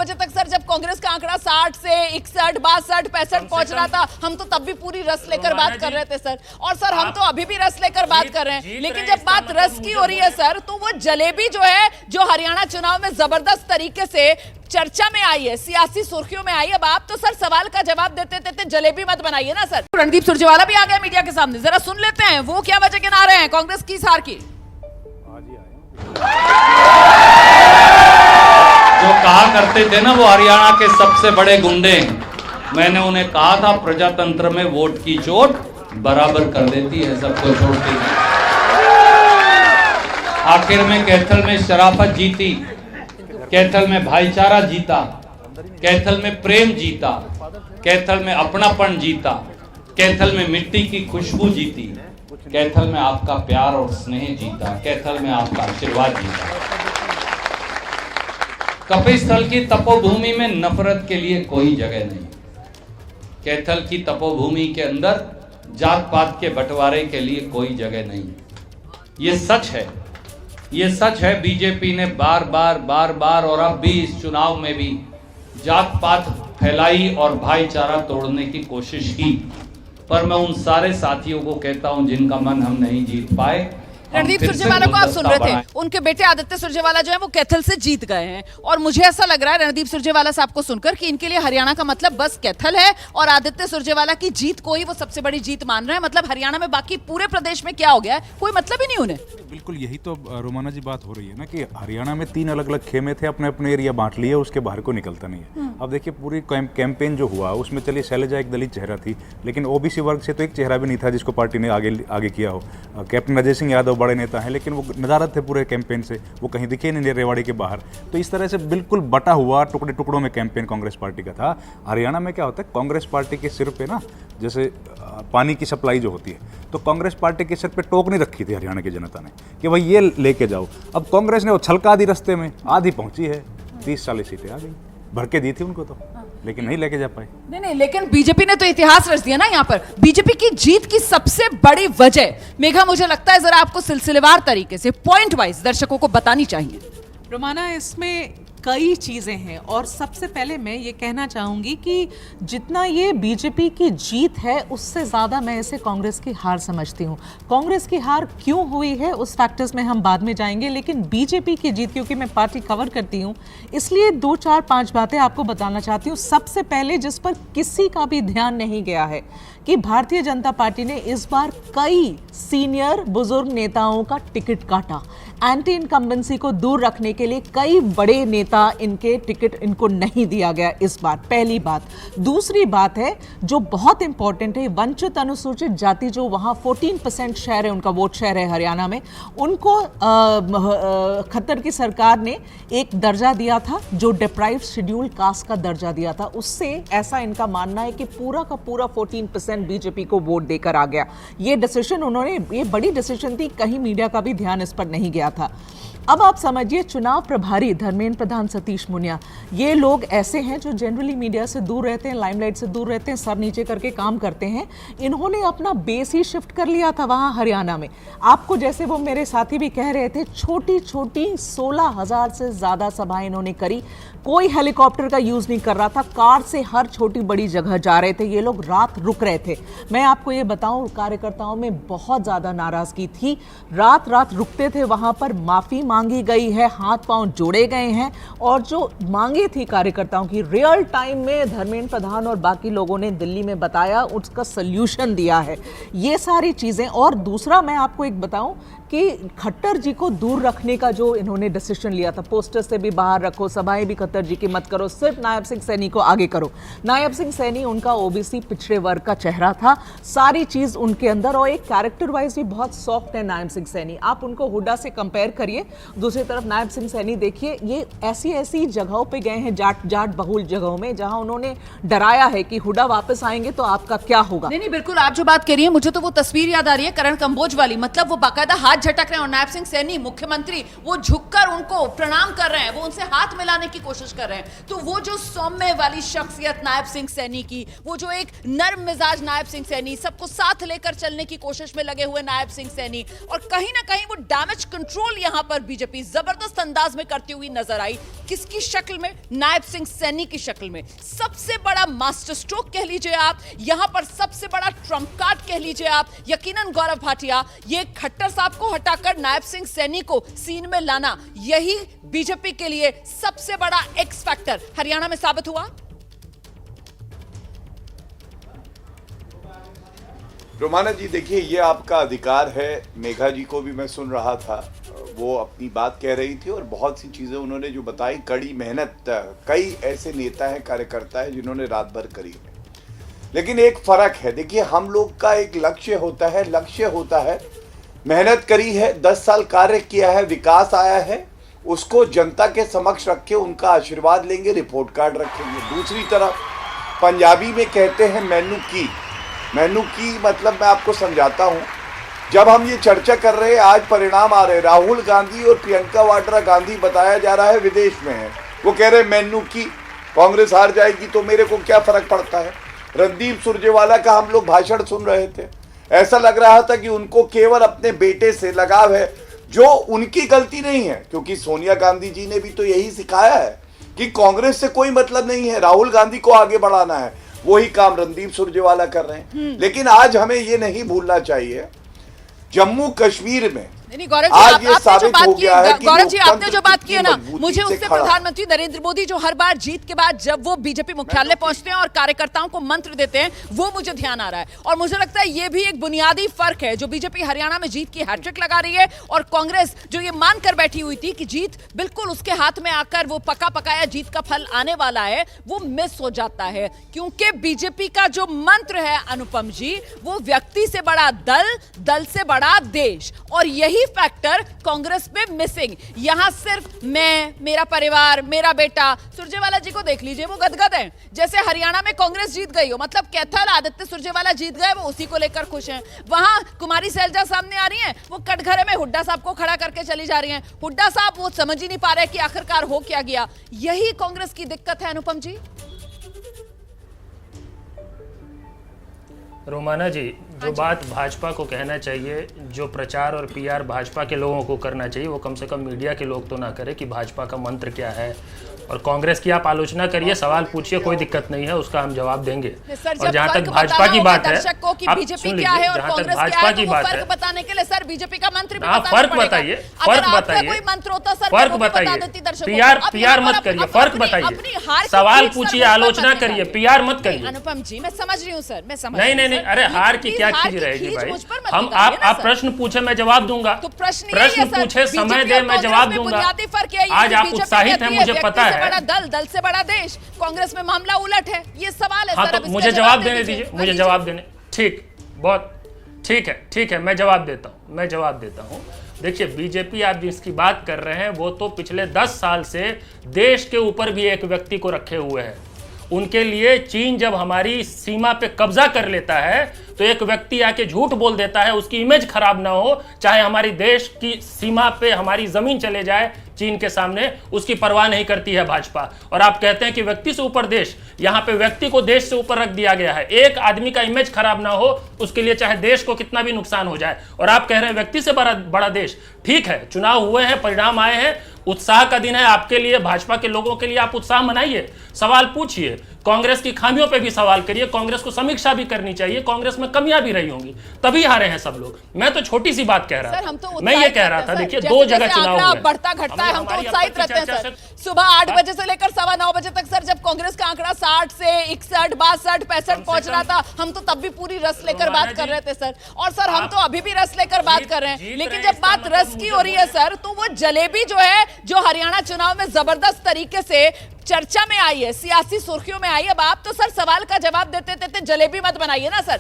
बजे तक सर, जब कांग्रेस का आंकड़ा 60 से 61, 62, 65 पहुंच रहा था, हम तो तब भी पूरी रस लेकर बात कर रहे थे सर। और सर हम तो अभी भी रस लेकर बात कर रहे हैं, लेकिन जब बात रस की हो रही है सर, तो वो जलेबी जो है, जो हरियाणा चुनाव में जबरदस्त तरीके से चर्चा में आई है, सियासी सुर्खियों में आई है, अब आप तो सर सवाल का जवाब देते देते जलेबी मत बनाइए ना सर। रणदीप सुरजेवाला भी आ गए मीडिया के सामने, जरा सुन लेते हैं वो क्या वजह गिना रहे हैं कांग्रेस की इस हार की। जो कहा करते थे ना वो हरियाणा के सबसे बड़े गुंडे, मैंने उन्हें कहा था प्रजातंत्र में वोट की चोट बराबर कर देती है, सबको छोड़ती है। आखिर में कैथल में शराफत जीती, कैथल में भाईचारा जीता, कैथल में प्रेम जीता, कैथल में अपनापन जीता, कैथल में मिट्टी की खुशबू जीती, कैथल में आपका प्यार और स्नेह जीता, कैथल में आपका आशीर्वाद जीता। कपिस्थल की तपोभूमि में नफरत के लिए कोई जगह नहीं। कैथल की तपोभूमि के अंदर जात पात के बंटवारे के लिए कोई जगह नहीं। ये सच है, ये सच है। बीजेपी ने बार बार और अब भी इस चुनाव में भी जात पात फैलाई और भाईचारा तोड़ने की कोशिश की, पर मैं उन सारे साथियों को कहता हूं जिनका मन हम नहीं जीत पाए। रणदीप सुरजेवाला को आप सुन रहे थे, उनके बेटे आदित्य सुरजेवाला जो है वो कैथल से जीत गए हैं, और मुझे ऐसा लग रहा है रणदीप सुरजेवाला साहब को सुनकर कि इनके लिए हरियाणा का मतलब बस कैथल है, और आदित्य सुरजेवाला की जीत को ही वो सबसे बड़ी जीत मान रहे हैं। मतलब हरियाणा में बाकी पूरे प्रदेश में क्या हो गया है, कोई मतलब ही नहीं उन्हें। बिल्कुल यही तो रोमाना जी बात हो रही है ना कि हरियाणा में 3 अलग अलग खेमे थे, अपने अपने एरिया बांट लिए, उसके बाहर को निकलता नहीं है। अब देखिए पूरी कैंपेन जो हुआ उसमें चलिए शैलजा एक दलित चेहरा थी, लेकिन ओबीसी वर्ग से तो एक चेहरा भी नहीं था जिसको पार्टी ने आगे किया हो। कैप्टन अजय सिंह यादव बड़े नेता हैं, लेकिन वो नदारत थे पूरे कैंपेन से, वो कहीं दिखे नहीं रेवाड़ी के बाहर। तो इस तरह से बिल्कुल बटा हुआ टुकड़े टुकड़ों में कैंपेन कांग्रेस पार्टी का था। हरियाणा में क्या होता है, कांग्रेस पार्टी के सिर पे ना जैसे पानी की सप्लाई जो होती है, तो कांग्रेस पार्टी के सिर पे टोक नहीं रखी थी हरियाणा की जनता ने कि भाई ये लेके जाओ। अब कांग्रेस ने वो छलका दी, रास्ते में आधी पहुंची है, 30-40 सीटें आ गई, भर के दी थी उनको तो, लेकिन नहीं लेके जा पाए। नहीं, लेकिन बीजेपी ने तो इतिहास रच दिया ना यहाँ पर। बीजेपी की जीत की सबसे बड़ी वजह मेघा, मुझे लगता है जरा आपको सिलसिलेवार तरीके से पॉइंट वाइज दर्शकों को बतानी चाहिए। रोमाना, इसमें कई चीज़ें हैं, और सबसे पहले मैं ये कहना चाहूँगी कि जितना ये बीजेपी की जीत है उससे ज़्यादा मैं इसे कांग्रेस की हार समझती हूँ। कांग्रेस की हार क्यों हुई है उस फैक्टर्स में हम बाद में जाएंगे, लेकिन बीजेपी की जीत, क्योंकि मैं पार्टी कवर करती हूँ, इसलिए 2, 4, 5 बातें आपको बताना चाहती हूँ। सबसे पहले जिस पर किसी का भी ध्यान नहीं गया है कि भारतीय जनता पार्टी ने इस बार कई सीनियर बुजुर्ग नेताओं का टिकट काटा। एंटी इनकम्बेंसी को दूर रखने के लिए कई बड़े नेता इनके टिकट इनको नहीं दिया गया इस बार, पहली बात। दूसरी बात है जो बहुत इंपॉर्टेंट है, वंचित अनुसूचित जाति जो वहाँ 14% शेयर है, उनका वोट शेयर है हरियाणा में, उनको खट्टर की सरकार ने एक दर्जा दिया था जो डिप्राइव्ड शेड्यूल कास्ट का दर्जा दिया था। उससे ऐसा इनका मानना है कि पूरा का पूरा 14% बीजेपी को वोट देकर आ गया। ये डिसीजन उन्होंने, ये बड़ी डिसीजन थी, कहीं मीडिया का भी ध्यान इस पर नहीं गया था। अब आप समझिए चुनाव प्रभारी धर्मेंद्र प्रधान, सतीश मुनिया, ये लोग ऐसे हैं जो जनरली मीडिया से दूर रहते हैं, लाइमलाइट से दूर रहते हैं, सर नीचे करके काम करते हैं। इन्होंने अपना बेस ही शिफ्ट कर लिया था वहाँ हरियाणा में। आपको जैसे वो मेरे साथी भी कह रहे थे, छोटी छोटी 16,000 से ज़्यादा सभाएं इन्होंने करी। कोई हेलीकॉप्टर का यूज़ नहीं कर रहा था, कार से हर छोटी बड़ी जगह जा रहे थे। ये लोग रात रुक रहे थे। मैं आपको ये बताऊं, कार्यकर्ताओं में बहुत ज़्यादा नाराज़गी थी। रात रुकते थे वहाँ पर, माफ़ी मांगी गई है, हाथ पांव जोड़े गए हैं, और जो मांगे थी कार्यकर्ताओं की रियल टाइम में धर्मेंद्र प्रधान और बाकी लोगों ने दिल्ली में बताया, उसका सल्यूशन दिया है। ये सारी चीज़ें। और दूसरा मैं आपको एक बताऊं कि खट्टर जी को दूर रखने का जो इन्होंने डिसीजन लिया था, पोस्टर से भी बाहर रखो, सभाएं भी खट्टर जी की मत करो, सिर्फ नायब सिंह सैनी को आगे करो। नायब सिंह सैनी उनका ओबीसी पिछड़े वर्ग का चेहरा था, सारी चीज़ उनके अंदर, और एक कैरेक्टर वाइज भी बहुत सॉफ्ट है नायब सिंह सैनी। आप उनको हुड्डा से कंपेयर करिए, दूसरी तरफ नायब सिंह सैनी देखिए, ये ऐसी जगहों पे गए हैं, जाट बहुल जगहों में, जहां उन्होंने डराया है कि हुड्डा वापस आएंगे तो आपका क्या होगा। नहीं, बिल्कुल आप जो बात कह रही है, मुझे तो वो तस्वीर याद आ रही है करण कंबोज वाली। मतलब वो बाकायदा हाथ हाथ झटक रहे हैं और नायब सिंह सैनी मुख्यमंत्री वो झुककर उनको प्रणाम कर रहे हैं, वो उनसे हाथ मिलाने की कोशिश कर रहे हैं। तो वो जो सौम्य वाली शख्सियत नायब सिंह सैनी की, वो जो एक नर्म मिजाज नायब सिंह सैनी, सबको साथ लेकर चलने की कोशिश में लगे हुए नायब सिंह सैनी, और कहीं ना कहीं वो डैमेज कंट्रोल यहां पर बीजेपी जबरदस्त अंदाज में करती हुई नजर आई। किसकी शक्ल में? नायब सिंह सैनी की शक्ल में। सबसे बड़ा मास्टर स्ट्रोक कह लीजिए आप, यहां पर सबसे बड़ा ट्रम्प कार्ड कह लीजिए आप, यकीनन गौरव भाटिया, ये खट्टर साहब को हटाकर नायब सिंह सैनी को सीन में लाना, यही बीजेपी के लिए सबसे बड़ा एक्स फैक्टर हरियाणा में साबित हुआ। रोमाना जी देखिए, ये आपका अधिकार है। मेघा जी को भी मैं सुन रहा था, वो अपनी बात कह रही थी और बहुत सी चीज़ें उन्होंने जो बताई, कड़ी मेहनत कई ऐसे नेता हैं, कार्यकर्ता हैं जिन्होंने रात भर करी है। लेकिन एक फ़र्क है, देखिए हम लोग का एक लक्ष्य होता है, मेहनत करी है, 10 साल कार्य किया है, विकास आया है, उसको जनता के समक्ष रख के उनका आशीर्वाद लेंगे, रिपोर्ट कार्ड रखेंगे। दूसरी तरफ पंजाबी में कहते हैं मैनू की मतलब मैं आपको समझाता हूँ। जब हम ये चर्चा कर रहे हैं, आज परिणाम आ रहे हैं, राहुल गांधी और प्रियंका वाड्रा गांधी बताया जा रहा है विदेश में है, वो कह रहे हैं मैनू की, कांग्रेस हार जाएगी तो मेरे को क्या फर्क पड़ता है। रणदीप सुरजेवाला का हम लोग भाषण सुन रहे थे, ऐसा लग रहा था कि उनको केवल अपने बेटे से लगाव है, जो उनकी गलती नहीं है, क्योंकि सोनिया गांधी जी ने भी तो यही सिखाया है कि कांग्रेस से कोई मतलब नहीं है, राहुल गांधी को आगे बढ़ाना है। वही काम रणदीप सुरजेवाला कर रहे हैं। लेकिन आज हमें ये नहीं भूलना चाहिए, जम्मू कश्मीर में नहीं गौरव जी, आज ये आपने जो साबित बात हो की, गया है कि गौरव जी आपने जो बात की है ना, मजबूती मुझे से उससे खड़ा। प्रधानमंत्री नरेंद्र मोदी जो हर बार जीत के बाद जब वो बीजेपी मुख्यालय पहुंचते हैं और कार्यकर्ताओं को मंत्र देते हैं, वो मुझे ध्यान आ रहा है। और मुझे लगता है ये भी एक बुनियादी फर्क है, जो बीजेपी हरियाणा में जीत की हैट्रिक लगा रही है और कांग्रेस जो ये मानकर बैठी हुई थी कि जीत बिल्कुल उसके हाथ में आकर वो पका पकाया जीत का फल आने वाला है, वो मिस हो जाता है। क्योंकि बीजेपी का जो मंत्र है अनुपम जी, वो व्यक्ति से बड़ा दल, दल से बड़ा देश, और यही फैक्टर कांग्रेस में मिसिंग। यहां सिर्फ मैं, मेरा परिवार, मेरा बेटा। सुरजेवाला जी को देख लीजिए, वो गदगद हैं, जैसे हरियाणा में कांग्रेस जीत गई हो। मतलब कैथल आदित्य सुरजेवाला जीत गए, वो उसी को लेकर खुश हैं। वहां कुमारी सैलजा सामने आ रही हैं, वो कटघरे में हुड्डा साहब को खड़ा करके चली जा रही हैं। हुड्डा साहब वो समझ ही नहीं पा रहे कि आखिरकार हो क्या गया। यही कांग्रेस की दिक्कत है अनुपम जी। रोमाना जी, जो बात भाजपा को कहना चाहिए, जो प्रचार और पीआर भाजपा के लोगों को करना चाहिए, वो कम से कम मीडिया के लोग तो ना करें कि भाजपा का मंत्र क्या है। और कांग्रेस की आप आलोचना करिए, सवाल पूछिए, कोई दिक्कत नहीं है, उसका हम जवाब देंगे। और जहां तक भाजपा की बात है, बीजेपी क्या है और कांग्रेस क्या है, तो फर्क बताने के लिए सर बीजेपी का मंत्र भी बताना फर्क पड़ेगा। बताइए, अगर फर्क बताइए, कोई मंत्र होता सर, फर्क वो भी बता बताइए, देती दर्शकों को। पीआर मत करिए, फर्क बताइए, सवाल पूछिए, आलोचना करिए, पीआर मत करिए। अनुपम जी मैं समझ रही हूँ सर, मैं समझ नहीं, अरे हार की क्या खींच रहेगी भाई। हम आप प्रश्न पूछे, मैं जवाब दूंगा। तो प्रश्न पूछे, समय दे, मैं जवाब दूंगा। आज आप उत्साहित हैं, मुझे पता है। दल से बड़ा देश, कांग्रेस में मामला उलट है, ये सवाल है। हाँ, तो मुझे जवाब देने दीजिए, मुझे जवाब देने। ठीक, बहुत ठीक है, मैं जवाब देता हूँ। देखिए, बीजेपी आप जिसकी बात कर रहे हैं, वो तो पिछले 10 साल से देश के ऊपर भी एक व्यक्ति को रखे हुए है। उनके लिए चीन जब हमारी सीमा पे कब्जा कर लेता है, तो एक व्यक्ति आके झूठ बोल देता है, उसकी इमेज खराब ना हो, चाहे हमारी देश की सीमा पे हमारी जमीन चले जाए चीन के सामने, उसकी परवाह नहीं करती है भाजपा। और आप कहते हैं कि व्यक्ति से ऊपर देश, यहाँ पे व्यक्ति को देश से ऊपर रख दिया गया है। एक आदमी का इमेज खराब ना हो, उसके लिए चाहे देश को कितना भी नुकसान हो जाए। और आप कह रहे हैं व्यक्ति से बड़ा देश। ठीक है, चुनाव हुए हैं, परिणाम आए हैं, उत्साह का दिन है आपके लिए, भाजपा के लोगों के लिए। आप उत्साह मनाइए, सवाल पूछिए, कांग्रेस की खामियों पे भी सवाल करिए, कांग्रेस को समीक्षा भी करनी चाहिए, कांग्रेस में कमियां भी रही होंगी, तभी हारे हैं सब लोग। मैं तो छोटी सी बात कह रहा था, मैं ये कह रहा था, देखिए 2 जगह चुनाव हुए, बढ़ता घटता है, हम तो उत्साहित रहते हैं सर। सुबह 8 बजे से लेकर 9:15 बजे तक सर, जब कांग्रेस का आंकड़ा 60 से 61, 62, 65 पहुंच रहा था, हम तो तब भी पूरी रस लेकर बात कर रहे थे सर। और सर हम तो अभी भी रस लेकर बात कर रहे हैं, लेकिन जब बात रस की हो रही है सर, तो वो जलेबी जो है, जो हरियाणा चुनाव में जबरदस्त तरीके से चर्चा में आई है, सियासी सुर्खियों में आई है। अब आप तो सर सवाल का जवाब देते जलेबी मत बनाइए ना सर।